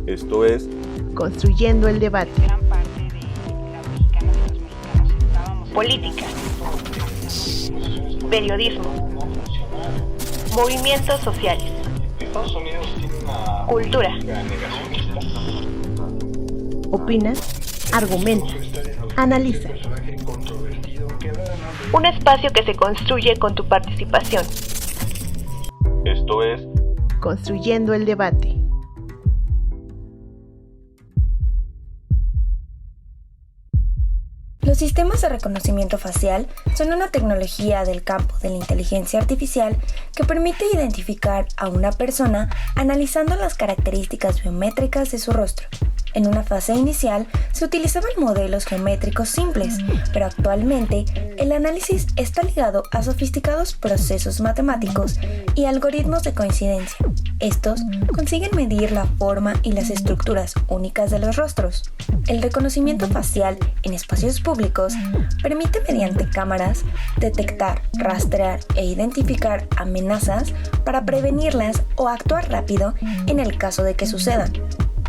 Esto es Construyendo el debate. Gran parte de las mexicanas y los mexicanos estábamos. Política, periodismo, movimientos sociales, cultura. Opina, argumenta, analiza. Un espacio que se construye con tu participación. Esto es Construyendo el debate. Los sistemas de reconocimiento facial son una tecnología del campo de la inteligencia artificial que permite identificar a una persona analizando las características biométricas de su rostro. En una fase inicial se utilizaban modelos geométricos simples, pero actualmente el análisis está ligado a sofisticados procesos matemáticos y algoritmos de coincidencia. Estos consiguen medir la forma y las estructuras únicas de los rostros. El reconocimiento facial en espacios públicos permite mediante cámaras detectar, rastrear e identificar amenazas para prevenirlas o actuar rápido en el caso de que sucedan.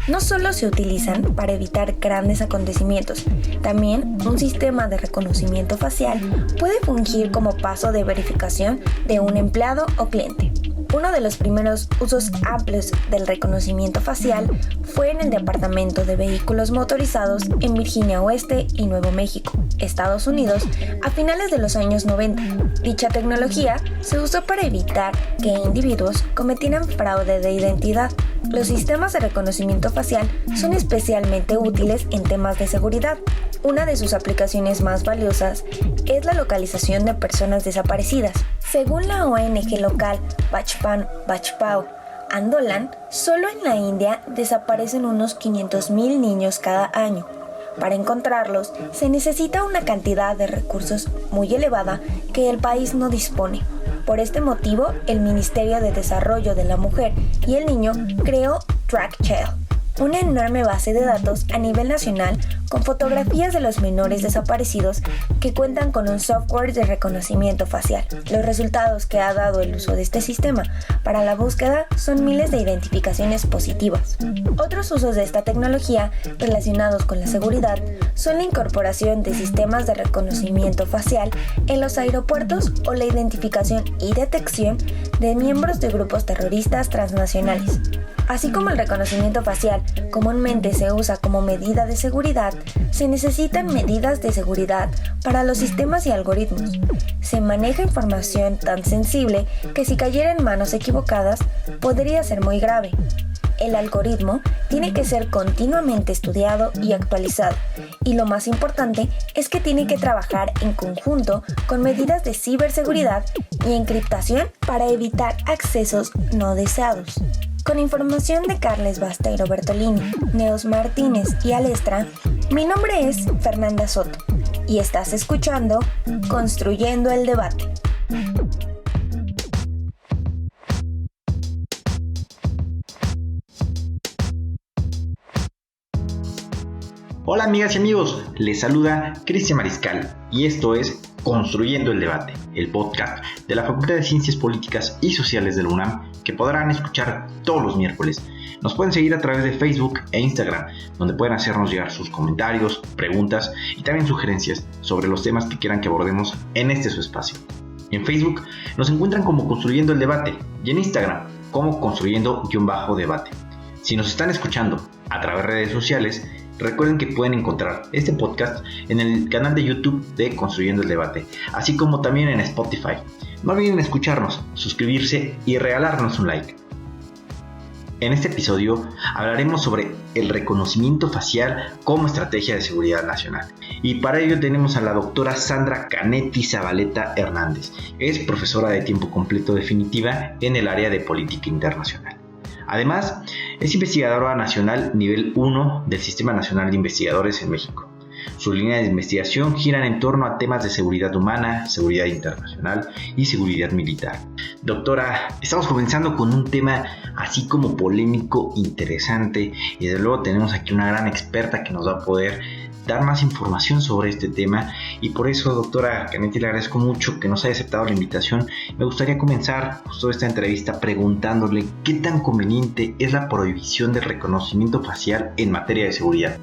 No solo se utilizan para evitar grandes acontecimientos, también un sistema de reconocimiento facial puede fungir como paso de verificación de un empleado o cliente. Uno de los primeros usos amplios del reconocimiento facial fue en el Departamento de Vehículos Motorizados en Virginia Oeste y Nuevo México, Estados Unidos, a finales de los años 90. Dicha tecnología se usó para evitar que individuos cometieran fraude de identidad. Los sistemas de reconocimiento facial son especialmente útiles en temas de seguridad. Una de sus aplicaciones más valiosas es la localización de personas desaparecidas. Según la ONG local Bachpan Bachpao Andolan, solo en la India desaparecen unos 500,000 niños cada año. Para encontrarlos se necesita una cantidad de recursos muy elevada que el país no dispone. Por este motivo, el Ministerio de Desarrollo de la Mujer y el Niño creó TrackChild, una enorme base de datos a nivel nacional con fotografías de los menores desaparecidos que cuentan con un software de reconocimiento facial. Los resultados que ha dado el uso de este sistema para la búsqueda son miles de identificaciones positivas. Otros usos de esta tecnología relacionados con la seguridad son la incorporación de sistemas de reconocimiento facial en los aeropuertos o la identificación y detección de miembros de grupos terroristas transnacionales. Así como el reconocimiento facial comúnmente se usa como medida de seguridad, se necesitan medidas de seguridad para los sistemas y algoritmos. Se maneja información tan sensible que si cayera en manos equivocadas podría ser muy grave. El algoritmo tiene que ser continuamente estudiado y actualizado, y lo más importante es que tiene que trabajar en conjunto con medidas de ciberseguridad y encriptación para evitar accesos no deseados. Con información de Carles Basteiro Bertolini, Neos Martínez y Alestra, mi nombre es Fernanda Soto y estás escuchando Construyendo el Debate. Hola amigas y amigos, les saluda Cristian Mariscal y esto es Construyendo el Debate, el podcast de la Facultad de Ciencias Políticas y Sociales de la UNAM que podrán escuchar todos los miércoles. Nos pueden seguir a través de Facebook e Instagram, donde pueden hacernos llegar sus comentarios, preguntas y también sugerencias sobre los temas que quieran que abordemos en este su espacio. En Facebook nos encuentran como Construyendo el Debate y en Instagram como Construyendo-Debate. Si nos están escuchando a través de redes sociales, recuerden que pueden encontrar este podcast en el canal de YouTube de Construyendo el Debate, así como también en Spotify. No olviden escucharnos, suscribirse y regalarnos un like. En este episodio hablaremos sobre el reconocimiento facial como estrategia de seguridad nacional. Y para ello tenemos a la doctora Sandra Canetti Zabaleta Hernández. Es profesora de tiempo completo definitiva en el área de política internacional. Además, es investigadora nacional nivel 1 del Sistema Nacional de Investigadores en México. Sus líneas de investigación giran en torno a temas de seguridad humana, seguridad internacional y seguridad militar. Doctora, estamos comenzando con un tema así como polémico, interesante, y desde luego tenemos aquí una gran experta que nos va a poder dar más información sobre este tema, y por eso, doctora Canetti, le agradezco mucho que nos haya aceptado la invitación. Me gustaría comenzar justo esta entrevista preguntándole qué tan conveniente es la prohibición del reconocimiento facial en materia de seguridad.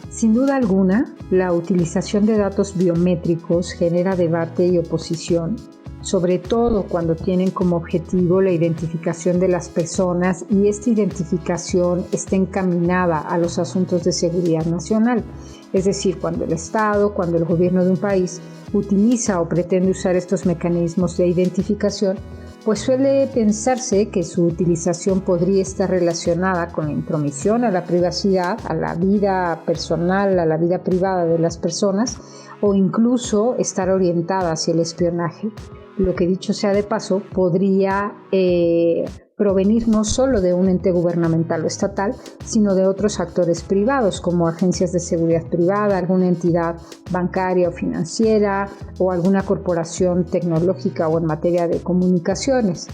Sin duda alguna, la utilización de datos biométricos genera debate y oposición, sobre todo cuando tienen como objetivo la identificación de las personas y esta identificación está encaminada a los asuntos de seguridad nacional. Es decir, cuando el Estado, cuando el gobierno de un país utiliza o pretende usar estos mecanismos de identificación, pues suele pensarse que su utilización podría estar relacionada con la intromisión a la privacidad, a la vida personal, a la vida privada de las personas, o incluso estar orientada hacia el espionaje. Lo que, dicho sea de paso, podría provenir no solo de un ente gubernamental o estatal, sino de otros actores privados como agencias de seguridad privada, alguna entidad bancaria o financiera o alguna corporación tecnológica o en materia de comunicaciones.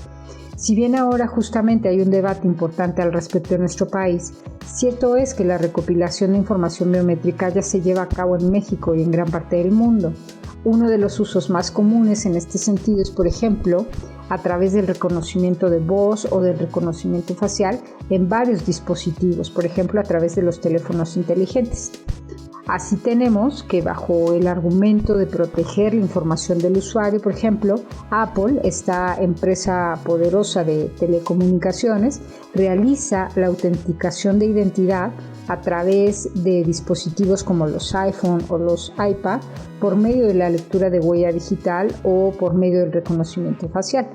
Si bien ahora justamente hay un debate importante al respecto en nuestro país, cierto es que la recopilación de información biométrica ya se lleva a cabo en México y en gran parte del mundo. Uno de los usos más comunes en este sentido es, por ejemplo, a través del reconocimiento de voz o del reconocimiento facial en varios dispositivos, por ejemplo, a través de los teléfonos inteligentes. Así tenemos que bajo el argumento de proteger la información del usuario, por ejemplo, Apple, esta empresa poderosa de telecomunicaciones, realiza la autenticación de identidad a través de dispositivos como los iPhone o los iPad por medio de la lectura de huella digital o por medio del reconocimiento facial.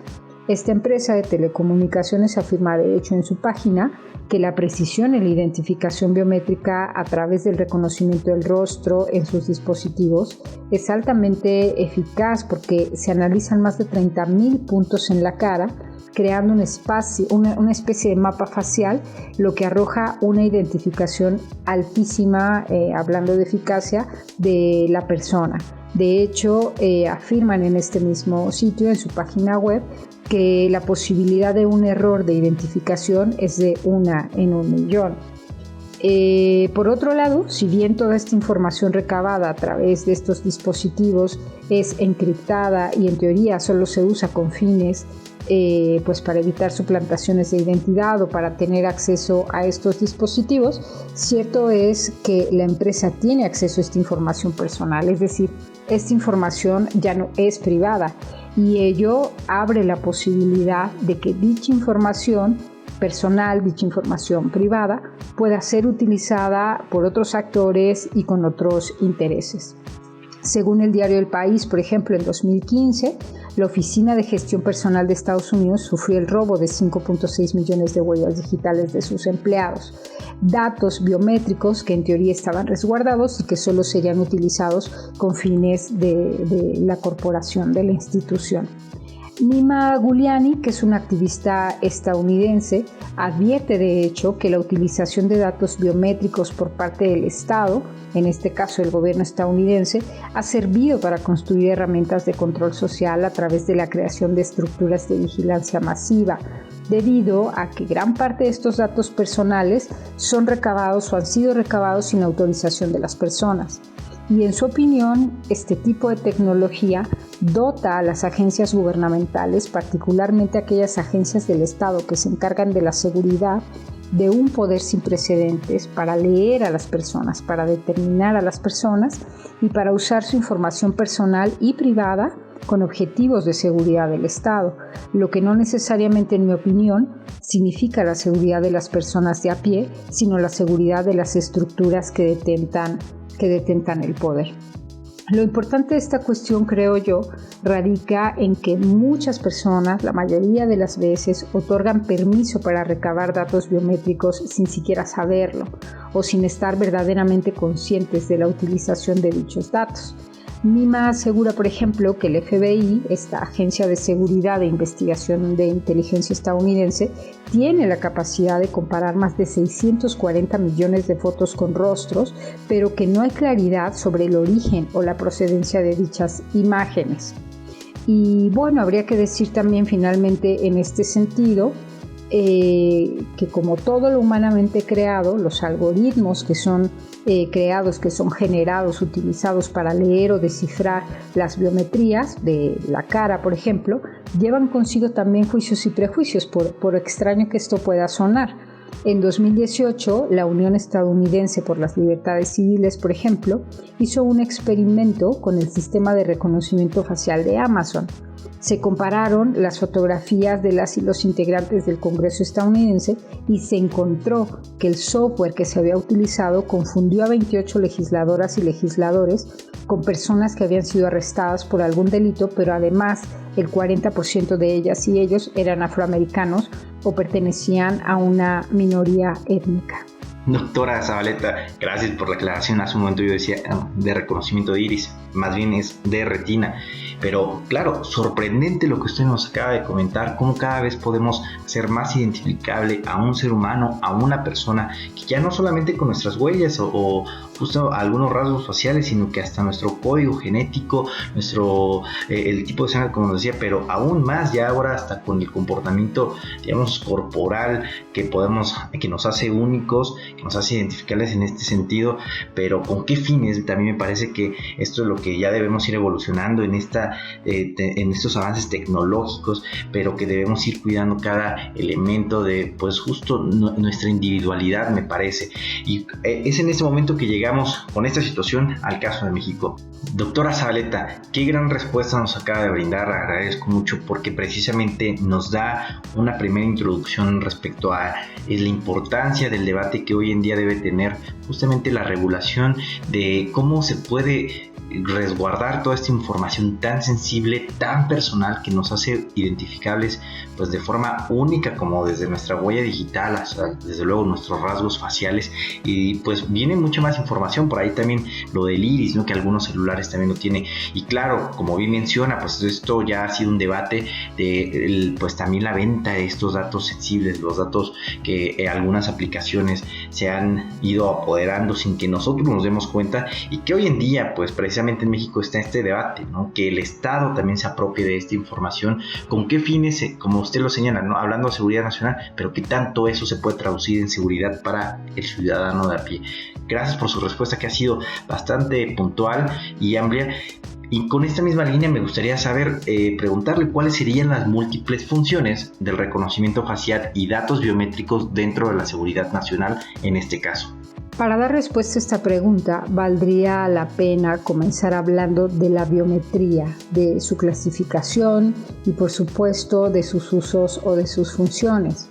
Esta empresa de telecomunicaciones afirma de hecho en su página que la precisión en la identificación biométrica a través del reconocimiento del rostro en sus dispositivos es altamente eficaz porque se analizan más de 30,000 puntos en la cara, creando una especie de mapa facial, lo que arroja una identificación altísima, hablando de eficacia, de la persona. De hecho, afirman en este mismo sitio, en su página web, que la posibilidad de un error de identificación es de 1 en 1.000.000. Por otro lado, si bien toda esta información recabada a través de estos dispositivos es encriptada y en teoría solo se usa con fines pues para evitar suplantaciones de identidad o para tener acceso a estos dispositivos, cierto es que la empresa tiene acceso a esta información personal, es decir, esta información ya no es privada y ello abre la posibilidad de que dicha información personal, dicha información privada, pueda ser utilizada por otros actores y con otros intereses. Según el diario El País, por ejemplo, en 2015, la Oficina de Gestión Personal de Estados Unidos sufrió el robo de 5.6 millones de huellas digitales de sus empleados, datos biométricos que en teoría estaban resguardados y que solo serían utilizados con fines de la corporación, de la institución. Nima Guliani, que es una activista estadounidense, advierte de hecho que la utilización de datos biométricos por parte del Estado, en este caso el gobierno estadounidense, ha servido para construir herramientas de control social a través de la creación de estructuras de vigilancia masiva, debido a que gran parte de estos datos personales son recabados o han sido recabados sin autorización de las personas. Y en su opinión, este tipo de tecnología dota a las agencias gubernamentales, particularmente aquellas agencias del Estado que se encargan de la seguridad, de un poder sin precedentes para leer a las personas, para determinar a las personas y para usar su información personal y privada con objetivos de seguridad del Estado, lo que no necesariamente, en mi opinión, significa la seguridad de las personas de a pie, sino la seguridad de las estructuras que detentan el poder. Lo importante de esta cuestión, creo yo, radica en que muchas personas, la mayoría de las veces, otorgan permiso para recabar datos biométricos sin siquiera saberlo o sin estar verdaderamente conscientes de la utilización de dichos datos. Nima asegura, por ejemplo, que el FBI, esta agencia de seguridad e investigación de inteligencia estadounidense, tiene la capacidad de comparar más de 640 millones de fotos con rostros, pero que no hay claridad sobre el origen o la procedencia de dichas imágenes. Y bueno, habría que decir también finalmente en este sentido que como todo lo humanamente creado, los algoritmos que son creados, que son generados, utilizados para leer o descifrar las biometrías de la cara, por ejemplo, llevan consigo también juicios y prejuicios, por extraño que esto pueda sonar. En 2018, la Unión Estadounidense por las Libertades Civiles, por ejemplo, hizo un experimento con el sistema de reconocimiento facial de Amazon. Se compararon las fotografías de las y los integrantes del Congreso estadounidense y se encontró que el software que se había utilizado confundió a 28 legisladoras y legisladores con personas que habían sido arrestadas por algún delito, pero además el 40% de ellas y ellos eran afroamericanos o pertenecían a una minoría étnica. Doctora Zabaleta, gracias por la aclaración. Hace un momento yo decía de reconocimiento de iris, más bien es de retina. Pero claro, sorprendente lo que usted nos acaba de comentar, cómo cada vez podemos hacer más identificable a un ser humano, a una persona, que ya no solamente con nuestras huellas o justo algunos rasgos faciales, sino que hasta nuestro código genético, el tipo de sangre, como nos decía, pero aún más ya ahora hasta con el comportamiento, digamos, corporal que nos hace únicos, que nos hace identificables en este sentido. Pero ¿con qué fines? También me parece que esto es lo que ya debemos ir evolucionando en estos avances tecnológicos, pero que debemos ir cuidando cada elemento de, pues, justo nuestra individualidad, me parece. Y es en ese momento que llegamos con esta situación al caso de México. Doctora Zabaleta, qué gran respuesta nos acaba de brindar, agradezco mucho porque precisamente nos da una primera introducción respecto a la importancia del debate que hoy en día debe tener justamente la regulación de cómo se puede resguardar toda esta información tan sensible, tan personal, que nos hace identificables pues de forma única, como desde nuestra huella digital hasta desde luego nuestros rasgos faciales. Y pues viene mucha más información por ahí, también lo del iris, ¿no?, que algunos celulares también lo tienen. Y claro, como bien menciona, pues esto ya ha sido un debate de pues también la venta de estos datos sensibles, los datos que algunas aplicaciones se han ido apoderando sin que nosotros nos demos cuenta, y que hoy en día pues precisamente en México está este debate, ¿no?, que el Estado también se apropie de esta información. ¿Con qué fines? Como usted lo señala, ¿no?, hablando de seguridad nacional, pero ¿qué tanto eso se puede traducir en seguridad para el ciudadano de a pie? Gracias por su respuesta, que ha sido bastante puntual y amplia. Y con esta misma línea me gustaría saber, preguntarle cuáles serían las múltiples funciones del reconocimiento facial y datos biométricos dentro de la seguridad nacional en este caso. Para dar respuesta a esta pregunta, valdría la pena comenzar hablando de la biometría, de su clasificación y, por supuesto, de sus usos o de sus funciones.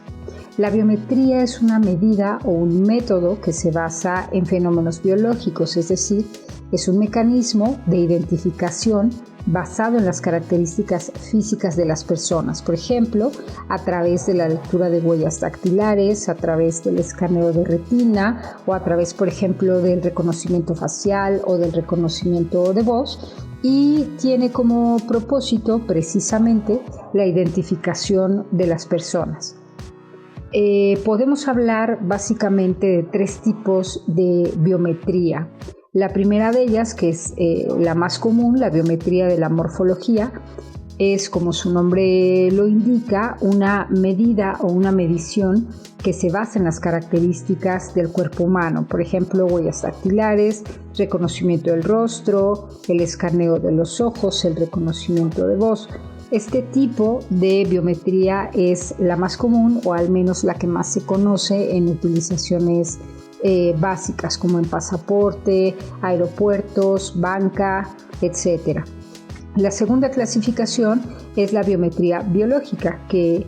La biometría es una medida o un método que se basa en fenómenos biológicos, es decir, es un mecanismo de identificación basado en las características físicas de las personas, por ejemplo, a través de la lectura de huellas dactilares, a través del escaneo de retina o a través, por ejemplo, del reconocimiento facial o del reconocimiento de voz, y tiene como propósito precisamente la identificación de las personas. Podemos hablar básicamente de tres tipos de biometría. La primera de ellas, que es la más común, la biometría de la morfología, es, como su nombre lo indica, una medida o una medición que se basa en las características del cuerpo humano, por ejemplo, huellas dactilares, reconocimiento del rostro, el escaneo de los ojos, el reconocimiento de voz. Este tipo de biometría es la más común, o al menos la que más se conoce en utilizaciones básicas, como en pasaporte, aeropuertos, banca, etc. La segunda clasificación es la biometría biológica, que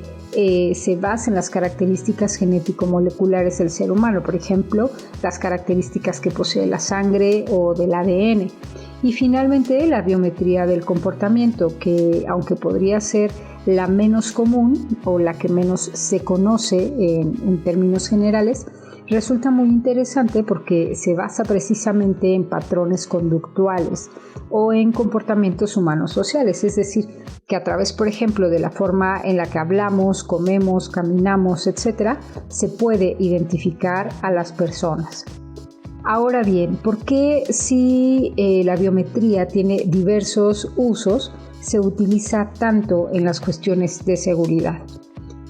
se basa en las características genético-moleculares del ser humano, por ejemplo, las características que posee la sangre o del ADN. Y finalmente la biometría del comportamiento, que aunque podría ser la menos común o la que menos se conoce en términos generales, resulta muy interesante porque se basa precisamente en patrones conductuales o en comportamientos humanos sociales, es decir, que a través, por ejemplo, de la forma en la que hablamos, comemos, caminamos, etc., se puede identificar a las personas. Ahora bien, ¿por qué si la biometría tiene diversos usos, se utiliza tanto en las cuestiones de seguridad?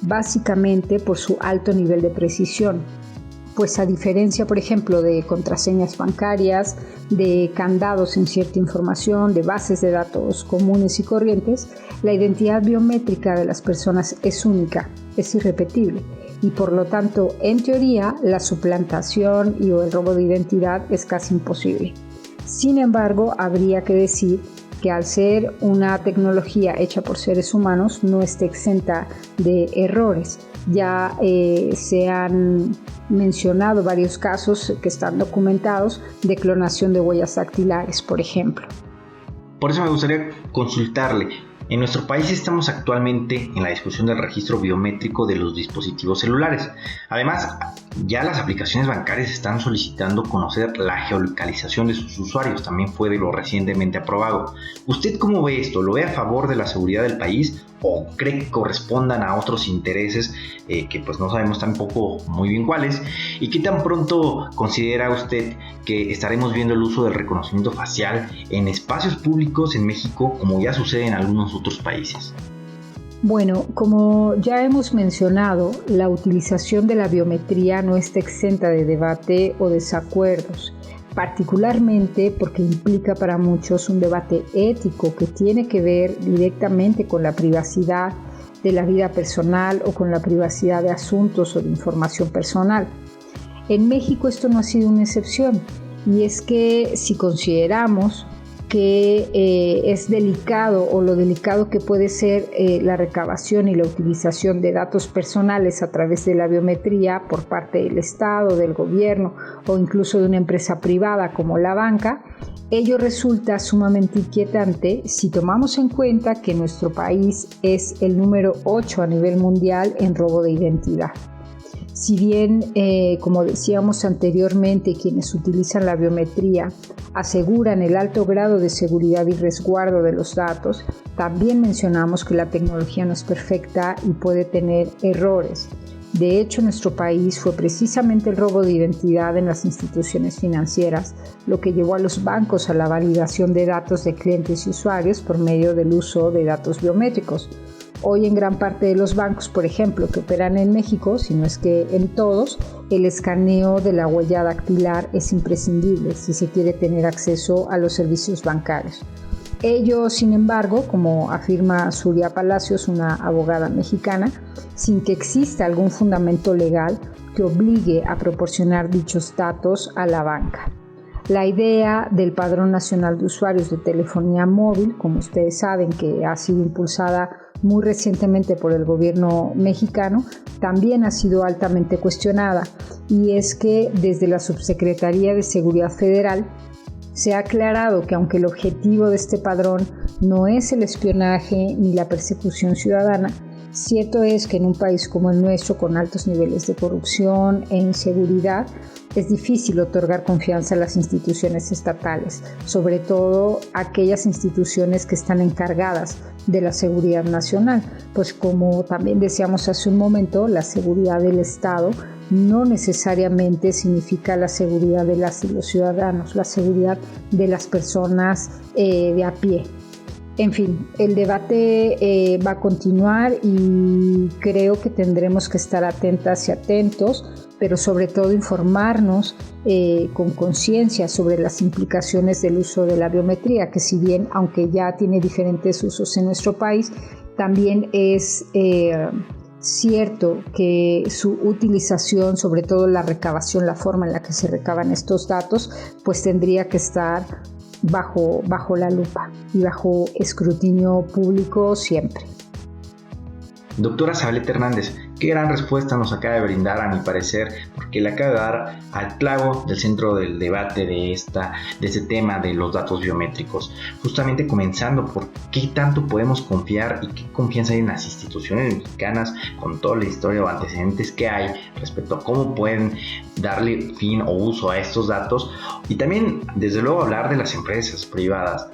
básicamente por su alto nivel de precisión. Pues a diferencia, por ejemplo, de contraseñas bancarias, de candados en cierta información, de bases de datos comunes y corrientes, la identidad biométrica de las personas es única, es irrepetible y por lo tanto, en teoría, la suplantación y o el robo de identidad es casi imposible. Sin embargo, habría que decir que al ser una tecnología hecha por seres humanos no está exenta de errores. Ya se han mencionado varios casos que están documentados de clonación de huellas dactilares, por ejemplo. Por eso me gustaría consultarle. En nuestro país estamos actualmente en la discusión del registro biométrico de los dispositivos celulares. Además, ya las aplicaciones bancarias están solicitando conocer la geolocalización de sus usuarios. También fue de lo recientemente aprobado. ¿Usted cómo ve esto? ¿Lo ve a favor de la seguridad del país o cree que correspondan a otros intereses que pues no sabemos tampoco muy bien cuáles? ¿Y qué tan pronto considera usted que estaremos viendo el uso del reconocimiento facial en espacios públicos en México, como ya sucede en algunos otros países? Bueno, como ya hemos mencionado, la utilización de la biometría no está exenta de debate o desacuerdos, particularmente porque implica para muchos un debate ético que tiene que ver directamente con la privacidad de la vida personal o con la privacidad de asuntos o de información personal. En México esto no ha sido una excepción, y es que si consideramos que es delicado o lo delicado que puede ser la recabación y la utilización de datos personales a través de la biometría por parte del Estado, del gobierno o incluso de una empresa privada como la banca, ello resulta sumamente inquietante si tomamos en cuenta que nuestro país es el número 8 a nivel mundial en robo de identidad. Si bien, como decíamos anteriormente, quienes utilizan la biometría aseguran el alto grado de seguridad y resguardo de los datos, también mencionamos que la tecnología no es perfecta y puede tener errores. De hecho, en nuestro país fue precisamente el robo de identidad en las instituciones financieras lo que llevó a los bancos a la validación de datos de clientes y usuarios por medio del uso de datos biométricos. Hoy en gran parte de los bancos, por ejemplo, que operan en México, si no es que en todos, el escaneo de la huella dactilar es imprescindible si se quiere tener acceso a los servicios bancarios. Ello, sin embargo, como afirma Zuria Palacios, una abogada mexicana, sin que exista algún fundamento legal que obligue a proporcionar dichos datos a la banca. La idea del Padrón Nacional de Usuarios de Telefonía Móvil, como ustedes saben que ha sido impulsada muy recientemente por el gobierno mexicano, también ha sido altamente cuestionada, y es que desde la Subsecretaría de Seguridad Federal se ha aclarado que aunque el objetivo de este padrón no es el espionaje ni la persecución ciudadana, cierto es que en un país como el nuestro, con altos niveles de corrupción e inseguridad, es difícil otorgar confianza a las instituciones estatales, sobre todo aquellas instituciones que están encargadas de la seguridad nacional, pues como también decíamos hace un momento, la seguridad del Estado no necesariamente significa la seguridad de las y los ciudadanos, la seguridad de las personas de a pie. En fin, el debate va a continuar y creo que tendremos que estar atentas y atentos, pero sobre todo informarnos con conciencia sobre las implicaciones del uso de la biometría, que si bien, aunque ya tiene diferentes usos en nuestro país, también es cierto que su utilización, sobre todo la recabación, la forma en la que se recaban estos datos, pues tendría que estar bajo la lupa y bajo escrutinio público siempre. Doctora Zabaleta Hernández, qué gran respuesta nos acaba de brindar, a mi parecer, porque le acaba de dar al clavo del centro del debate de este tema de los datos biométricos. Justamente comenzando por qué tanto podemos confiar y qué confianza hay en las instituciones mexicanas con toda la historia o antecedentes que hay respecto a cómo pueden darle fin o uso a estos datos, y también, desde luego, hablar de las empresas privadas.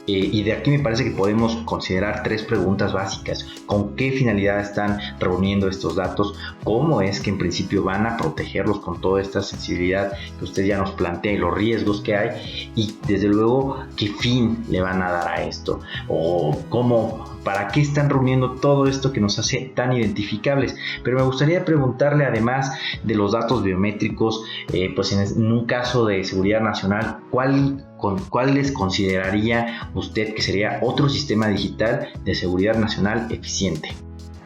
Y de aquí me parece que podemos considerar 3 preguntas básicas. ¿Con qué finalidad están reuniendo estos datos? ¿Cómo es que en principio van a protegerlos con toda esta sensibilidad que usted ya nos plantea y los riesgos que hay? Y desde luego, ¿qué fin le van a dar a esto? ¿O cómo para qué están reuniendo todo esto que nos hace tan identificables. Pero me gustaría preguntarle, además de los datos biométricos, pues en un caso de seguridad nacional, ¿cuáles consideraría usted que sería otro sistema digital de seguridad nacional eficiente?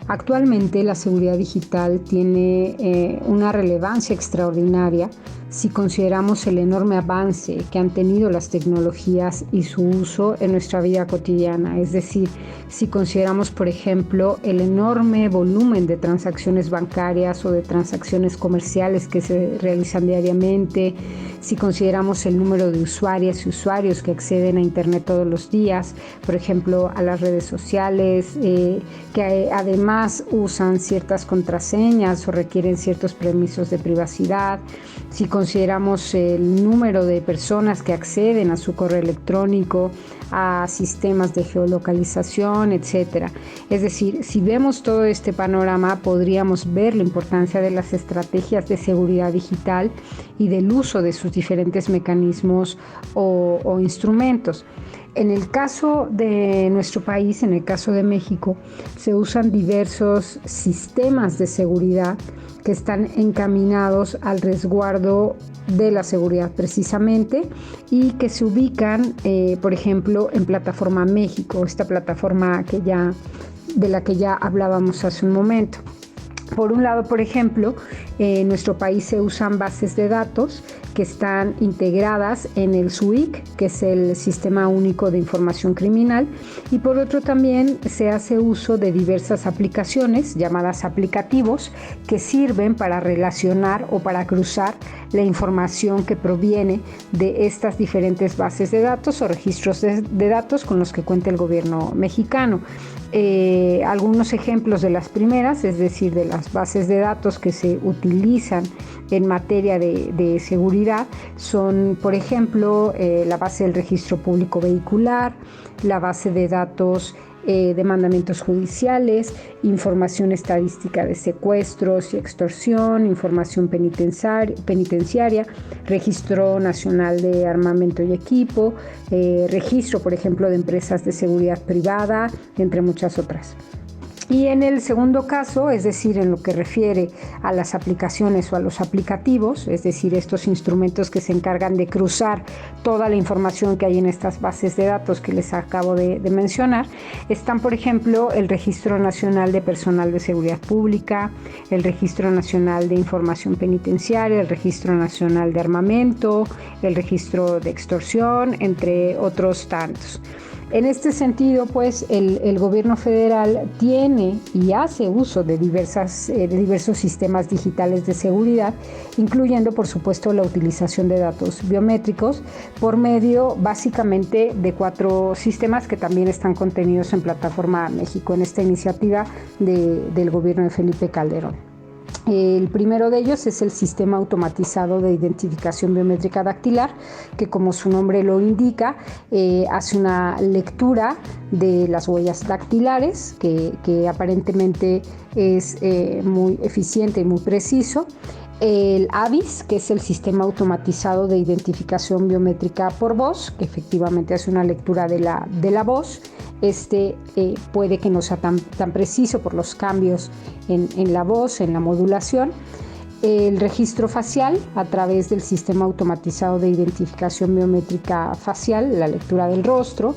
Actualmente la seguridad digital tiene una relevancia extraordinaria si consideramos el enorme avance que han tenido las tecnologías y su uso en nuestra vida cotidiana. Es decir, si consideramos, por ejemplo, el enorme volumen de transacciones bancarias o de transacciones comerciales que se realizan diariamente, si consideramos el número de usuarias y usuarios que acceden a Internet todos los días, por ejemplo, a las redes sociales, que además usan ciertas contraseñas o requieren ciertos permisos de privacidad, si consideramos el número de personas que acceden a su correo electrónico, a sistemas de geolocalización, etc. Es decir, si vemos todo este panorama, podríamos ver la importancia de las estrategias de seguridad digital y del uso de sus diferentes mecanismos o instrumentos. En el caso de nuestro país, en el caso de México, se usan diversos sistemas de seguridad que están encaminados al resguardo de la seguridad precisamente y que se ubican, por ejemplo, en Plataforma México, esta plataforma de la que ya hablábamos hace un momento. Por un lado, por ejemplo, en nuestro país se usan bases de datos que están integradas en el SUIC, que es el Sistema Único de Información Criminal, y por otro también se hace uso de diversas aplicaciones llamadas aplicativos que sirven para relacionar o para cruzar la información que proviene de estas diferentes bases de datos o registros de datos con los que cuenta el gobierno mexicano. Algunos ejemplos de las primeras, es decir, de las bases de datos que se utilizan en materia de seguridad, son, por ejemplo, la base del registro público vehicular, la base de datos de mandamientos judiciales, información estadística de secuestros y extorsión, información penitenciaria, registro nacional de armamento y equipo, registro, por ejemplo, de empresas de seguridad privada, entre muchas otras. Y en el segundo caso, es decir, en lo que refiere a las aplicaciones o a los aplicativos, es decir, estos instrumentos que se encargan de cruzar toda la información que hay en estas bases de datos que les acabo de mencionar, están, por ejemplo, el Registro Nacional de Personal de Seguridad Pública, el Registro Nacional de Información Penitenciaria, el Registro Nacional de Armamento, el Registro de Extorsión, entre otros tantos. En este sentido, pues, el gobierno federal tiene y hace uso de diversos sistemas digitales de seguridad, incluyendo, por supuesto, la utilización de datos biométricos por medio, básicamente, de 4 sistemas que también están contenidos en Plataforma México, en esta iniciativa del gobierno de Felipe Calderón. El primero de ellos es el Sistema Automatizado de Identificación Biométrica Dactilar, que, como su nombre lo indica, hace una lectura de las huellas dactilares, que aparentemente es muy eficiente y muy preciso. El ABIS, que es el Sistema Automatizado de Identificación Biométrica por Voz, que efectivamente hace una lectura de la voz. Puede que no sea tan preciso por los cambios en la voz, en la modulación. El registro facial, a través del Sistema Automatizado de Identificación Biométrica Facial, la lectura del rostro.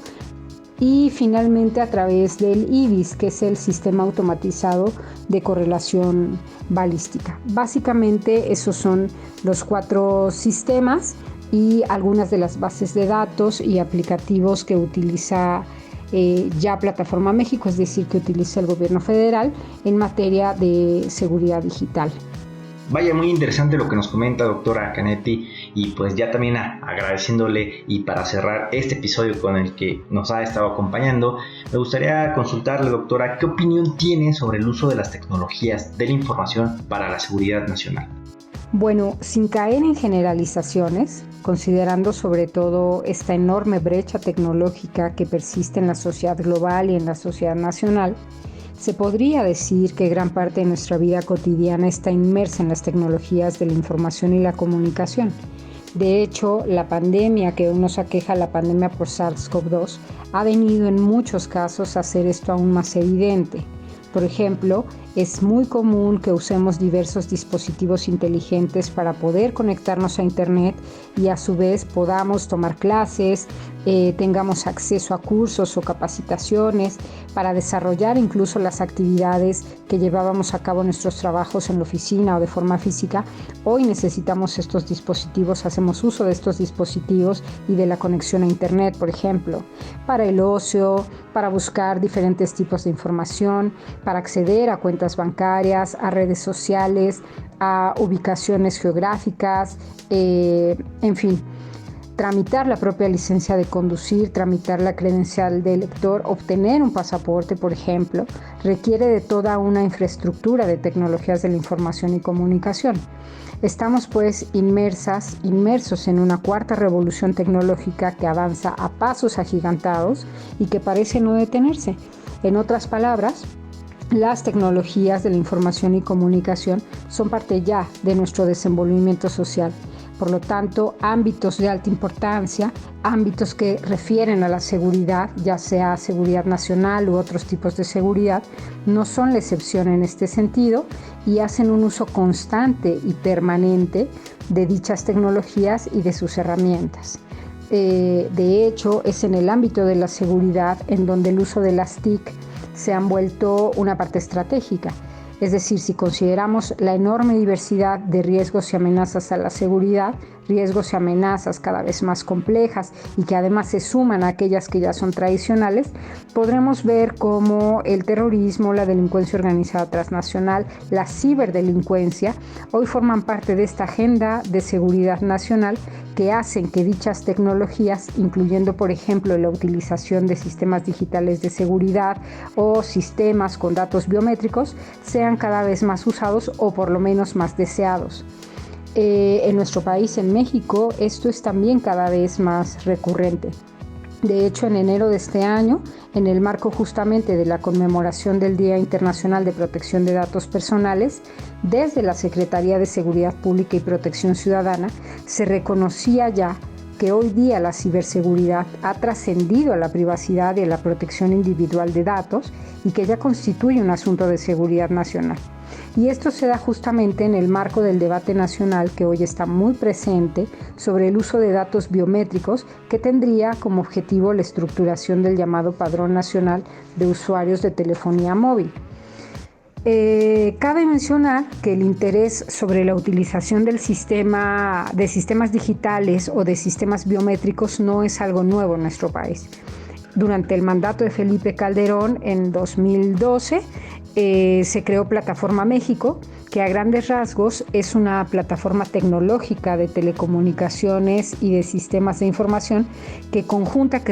Y finalmente a través del IBIS, que es el Sistema Automatizado de Correlación Balística. Básicamente esos son los 4 sistemas y algunas de las bases de datos y aplicativos que utiliza ya Plataforma México, es decir, que utiliza el gobierno federal en materia de seguridad digital. Vaya, muy interesante lo que nos comenta, doctora Canetti, y pues ya también agradeciéndole, y para cerrar este episodio con el que nos ha estado acompañando, me gustaría consultarle, doctora, ¿qué opinión tiene sobre el uso de las tecnologías de la información para la seguridad nacional? Bueno, sin caer en generalizaciones, considerando sobre todo esta enorme brecha tecnológica que persiste en la sociedad global y en la sociedad nacional, se podría decir que gran parte de nuestra vida cotidiana está inmersa en las tecnologías de la información y la comunicación. De hecho, la pandemia que hoy nos aqueja, la pandemia por SARS-CoV-2, ha venido en muchos casos a hacer esto aún más evidente. Por ejemplo, es muy común que usemos diversos dispositivos inteligentes para poder conectarnos a Internet y a su vez podamos tomar clases, tengamos acceso a cursos o capacitaciones para desarrollar incluso las actividades que llevábamos a cabo en nuestros trabajos en la oficina o de forma física. Hoy necesitamos estos dispositivos, hacemos uso de estos dispositivos y de la conexión a Internet, por ejemplo, para el ocio, para buscar diferentes tipos de información, para acceder a cuentas bancarias, a redes sociales, a ubicaciones geográficas, en fin, tramitar la propia licencia de conducir, tramitar la credencial de lector, obtener un pasaporte, por ejemplo, requiere de toda una infraestructura de tecnologías de la información y comunicación. Estamos pues inmersos en una cuarta revolución tecnológica que avanza a pasos agigantados y que parece no detenerse. En otras palabras, las tecnologías de la información y comunicación son parte ya de nuestro desenvolvimiento social. Por lo tanto, ámbitos de alta importancia, ámbitos que refieren a la seguridad, ya sea seguridad nacional u otros tipos de seguridad, no son la excepción en este sentido y hacen un uso constante y permanente de dichas tecnologías y de sus herramientas. De hecho, es en el ámbito de la seguridad en donde el uso de las TIC se han vuelto una parte estratégica. Es decir, si consideramos la enorme diversidad de riesgos y amenazas a la seguridad, riesgos y amenazas cada vez más complejas y que además se suman a aquellas que ya son tradicionales, podremos ver cómo el terrorismo, la delincuencia organizada transnacional, la ciberdelincuencia, hoy forman parte de esta agenda de seguridad nacional que hacen que dichas tecnologías, incluyendo por ejemplo la utilización de sistemas digitales de seguridad o sistemas con datos biométricos, sean cada vez más usados o por lo menos más deseados. En nuestro país, en México, esto es también cada vez más recurrente. De hecho, en enero de este año, en el marco justamente de la conmemoración del Día Internacional de Protección de Datos Personales, desde la Secretaría de Seguridad Pública y Protección Ciudadana, se reconocía ya que hoy día la ciberseguridad ha trascendido a la privacidad y a la protección individual de datos y que ya constituye un asunto de seguridad nacional. Y esto se da justamente en el marco del debate nacional que hoy está muy presente sobre el uso de datos biométricos que tendría como objetivo la estructuración del llamado Padrón Nacional de Usuarios de Telefonía Móvil. Cabe mencionar que el interés sobre la utilización de sistemas digitales o de sistemas biométricos no es algo nuevo en nuestro país. Durante el mandato de Felipe Calderón en 2012 se creó Plataforma México, que a grandes rasgos es una plataforma tecnológica de telecomunicaciones y de sistemas de información que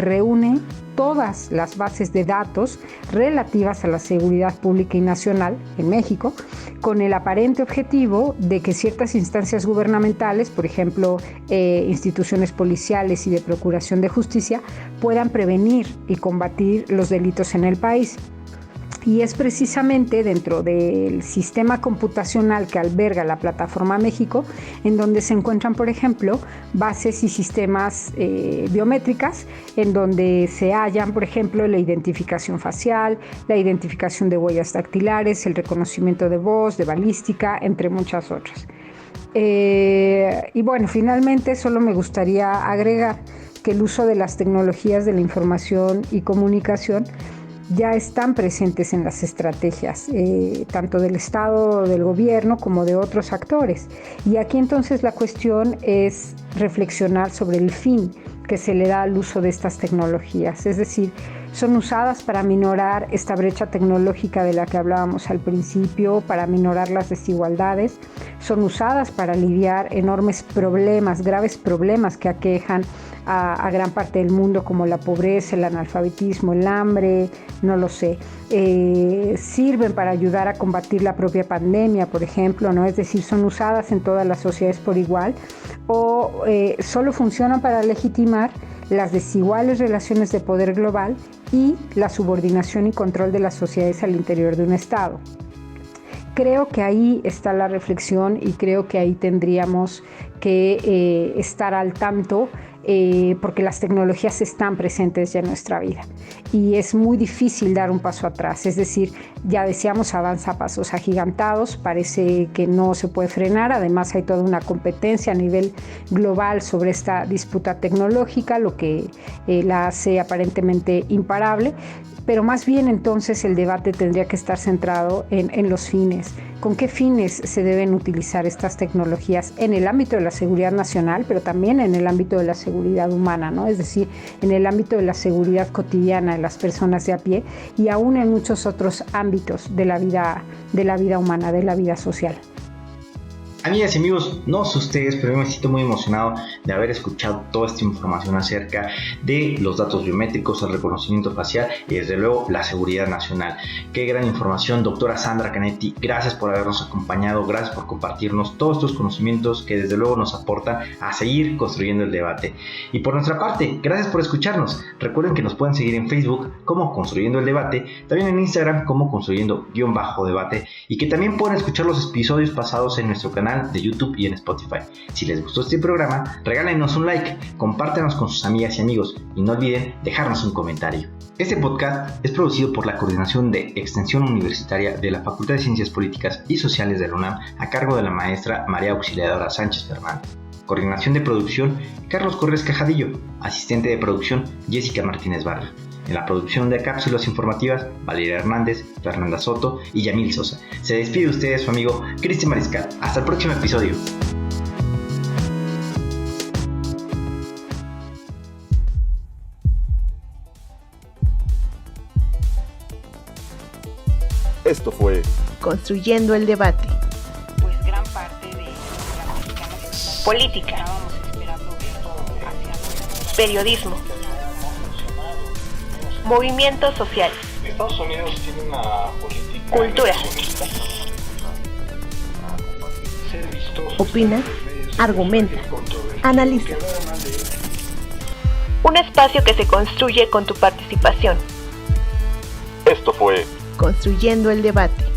reúne todas las bases de datos relativas a la seguridad pública y nacional en México, con el aparente objetivo de que ciertas instancias gubernamentales, por ejemplo, instituciones policiales y de procuración de justicia, puedan prevenir y combatir los delitos en el país. Y es precisamente dentro del sistema computacional que alberga la Plataforma México en donde se encuentran, por ejemplo, bases y sistemas biométricas en donde se hallan, por ejemplo, la identificación facial, la identificación de huellas dactilares, el reconocimiento de voz, de balística, entre muchas otras. Y bueno, finalmente solo me gustaría agregar que el uso de las tecnologías de la información y comunicación ya están presentes en las estrategias, tanto del Estado, del gobierno, como de otros actores. Y aquí entonces la cuestión es reflexionar sobre el fin que se le da al uso de estas tecnologías, es decir, son usadas para minorar esta brecha tecnológica de la que hablábamos al principio, para minorar las desigualdades, son usadas para aliviar enormes problemas, graves problemas que aquejan a gran parte del mundo, como la pobreza, el analfabetismo, el hambre, no lo sé. Sirven para ayudar a combatir la propia pandemia, por ejemplo, ¿no? Es decir, son usadas en todas las sociedades por igual, o solo funcionan para legitimar las desiguales relaciones de poder global y la subordinación y control de las sociedades al interior de un Estado. Creo que ahí está la reflexión y creo que ahí tendríamos que estar al tanto porque las tecnologías están presentes ya en nuestra vida y es muy difícil dar un paso atrás. Es decir, ya decíamos, avanza a pasos agigantados, parece que no se puede frenar. Además hay toda una competencia a nivel global sobre esta disputa tecnológica, lo que la hace aparentemente imparable. Pero más bien entonces el debate tendría que estar centrado en los fines. ¿Con qué fines se deben utilizar estas tecnologías en el ámbito de la seguridad nacional, pero también en el ámbito de la seguridad humana, ¿no? Es decir, en el ámbito de la seguridad cotidiana de las personas de a pie y aún en muchos otros ámbitos de la vida humana, de la vida social? Amigas y amigos, no sé ustedes, pero yo me siento muy emocionado de haber escuchado toda esta información acerca de los datos biométricos, el reconocimiento facial y desde luego la seguridad nacional. Qué gran información, doctora Sandra Canetti, gracias por habernos acompañado, gracias por compartirnos todos estos conocimientos que desde luego nos aportan a seguir construyendo el debate. Y por nuestra parte, gracias por escucharnos. Recuerden que nos pueden seguir en Facebook como Construyendo el Debate, también en Instagram como Construyendo_Debate y que también pueden escuchar los episodios pasados en nuestro canal de YouTube y en Spotify. Si les gustó este programa, regálenos un like, compártanos con sus amigas y amigos y no olviden dejarnos un comentario. Este podcast es producido por la Coordinación de Extensión Universitaria de la Facultad de Ciencias Políticas y Sociales de la UNAM a cargo de la maestra María Auxiliadora Sánchez Fernández. Coordinación de producción, Carlos Corrés Cajadillo. Asistente de producción, Jessica Martínez Barra. En la producción de cápsulas informativas, Valeria Hernández, Fernanda Soto y Yamil Sosa. Se despide de ustedes su amigo Cristian Mariscal. Hasta el próximo episodio. Esto fue Construyendo el Debate. Pues gran parte de la mexicana Política. estábamos esperando esto hacia Periodismo. Movimientos sociales. Estados Unidos tiene una política Cultura. Opina, argumenta, analiza. Un espacio que se construye con tu participación. Esto fue Construyendo el Debate.